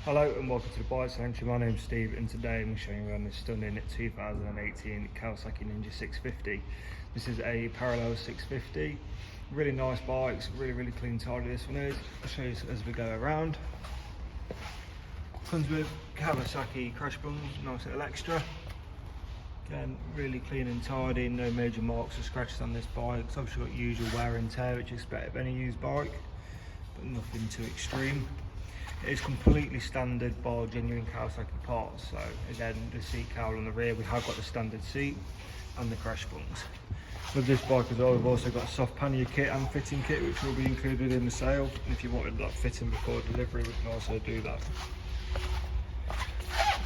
Hello and welcome to the Bike Sanctuary. My name's Steve and today I'm showing you around this stunning 2018 Kawasaki Ninja 650. This is a parallel 650. Really nice bikes, really clean tidy this one is. I'll show you as we go around. Comes with Kawasaki crash bungs, nice little extra. Again, really clean and tidy, no major marks or scratches on this bike. It's obviously got usual wear and tear which you expect of any used bike, but nothing too extreme. It is completely standard by genuine Kawasaki parts. So again, the seat cowl on the rear, we have got the standard seat and the crash bungs. With this bike as well, we've also got a soft pannier kit and fitting kit which will be included in the sale. And if you wanted that fitting before delivery, we can also do that.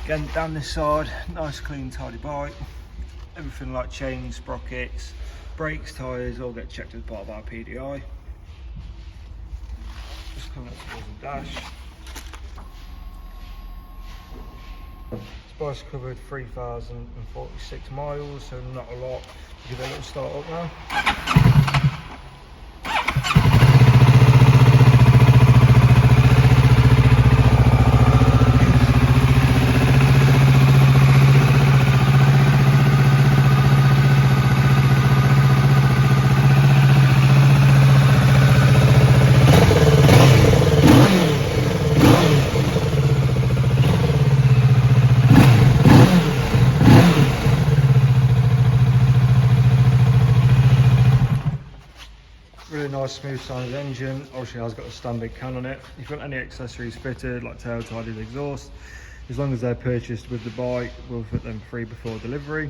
Again, down this side, nice clean tidy bike. Everything like chains, sprockets, brakes, tyres all get checked as part of our PDI. Just coming up towards the dash. This bike's covered 3,046 miles, so not a lot. Give it a little start up now. Really nice smooth sounding engine. Obviously it has got a standard can on it. If you've got any accessories fitted like tail tidies, exhaust, as long as they're purchased with the bike, we'll fit them free before delivery.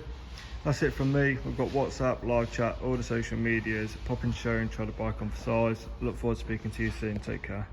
That's it from me. We've got WhatsApp, live chat, all the social medias. Pop in, show and try the bike on for size. Look forward to speaking to you soon. Take care.